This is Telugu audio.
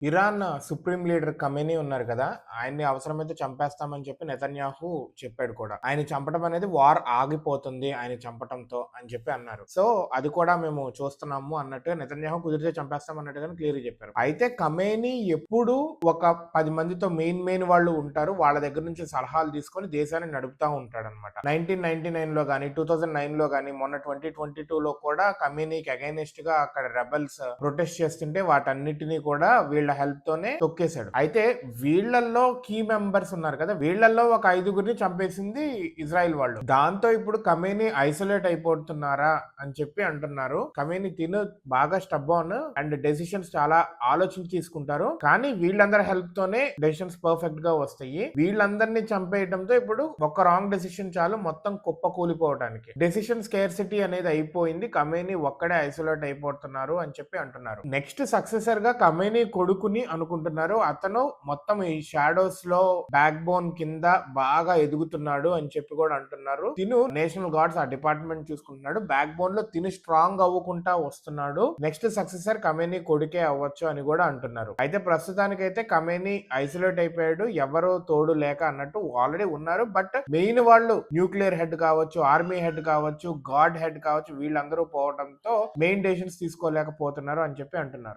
ఇరాన్ సుప్రీం లీడర్ ఖమేనీ ఉన్నారు కదా! ఆయన్ని అవసరమైతే చంపేస్తామని చెప్పి నెతన్యాహు చెప్పాడు కూడా. ఆయన్ని చంపడం అనేది వార్ ఆగిపోతుంది ఆయన చంపటంతో అని చెప్పి అన్నారు. సో, అది కూడా మేము చూస్తున్నాము అన్నట్టుగా నెతన్యాహు కుదిరితే చంపేస్తాం అన్నట్టుగానే క్లియర్‌గా చెప్పారు. అయితే ఖమేనీ ఎప్పుడు ఒక 10 మందితో మెయిన్ వాళ్ళు ఉంటారు. వాళ్ళ దగ్గర నుంచి సలహాలు తీసుకొని దేశాన్ని నడుపుతా ఉంటాడనమాట. 1999లో గాని, 2009లో గాని, మొన్న 2022లో కూడా ఖమేనీకి అగైనిస్ట్‌గా అక్కడ రెబెల్స్ ప్రొటెస్ట్ చేస్తుంటే వాటన్నిటిని కూడా వీళ్ళ హెల్ప్ తోనే తొక్కేశాడు. అయితే వీళ్ళల్లో కీ మెంబర్స్ ఉన్నారు కదా! వీళ్ళల్లో ఒక 5గురిని చంపేసింది ఇజ్రాయెల్ వాళ్ళు. దాంతో ఇప్పుడు ఖమేనీ ఐసోలేట్ అయిపోతున్నారా అని చెప్పి అంటున్నారు. ఖమేనీ బాగా స్టబాన్ అండ్ డెసిషన్స్ చాలా ఆలోచించి తీసుకుంటారు. కానీ వీళ్ళందరి హెల్ప్ తోనే డెసిషన్స్ పర్ఫెక్ట్ గా వస్తాయి. వీళ్ళందరినీ చంపేయడంతో ఇప్పుడు ఒక రాంగ్ డెసిషన్ చాలు మొత్తం కుప్ప కూలిపోవడానికి. డెసిషన్ స్కేర్సిటీ అనేది అయిపోయింది. ఖమేనీ ఒక్కడే ఐసోలేట్ అయిపోతున్నారు అని చెప్పి అంటున్నారు. నెక్స్ట్ సక్సెసర్ గా ఖమేనీ కొడుకుని అనుకుంటున్నారు. అతను మొత్తం ఈ షాడోస్ లో బ్యాక్ బోన్ కింద బాగా ఎదుగుతున్నాడు అని చెప్పి కూడా అంటున్నారు. తిను నేషనల్ గార్డ్స్ ఆ డిపార్ట్మెంట్ చూసుకుంటున్నాడు. బ్యాక్ బోన్ లో తిను స్ట్రాంగ్ అవ్వకుండా వస్తున్నాడు. నెక్స్ట్ సక్సెసర్ ఖమేనీ కొడుకే అవ్వచ్చు అని కూడా అంటున్నారు. అయితే ప్రస్తుతానికైతే ఖమేనీ ఐసోలేట్ అయిపోయాడు. ఎవరో తోడు లేక అన్నట్టు ఆల్రెడీ ఉన్నారు. బట్ మెయిన్ వాళ్ళు న్యూక్లియర్ హెడ్ కావచ్చు, ఆర్మీ హెడ్ కావచ్చు, గార్డ్ హెడ్ కావచ్చు, వీళ్ళందరూ పోవడంతో మెయిన్ డెసిషన్స్ తీసుకోలేకపోతున్నారు అని చెప్పి అంటున్నారు.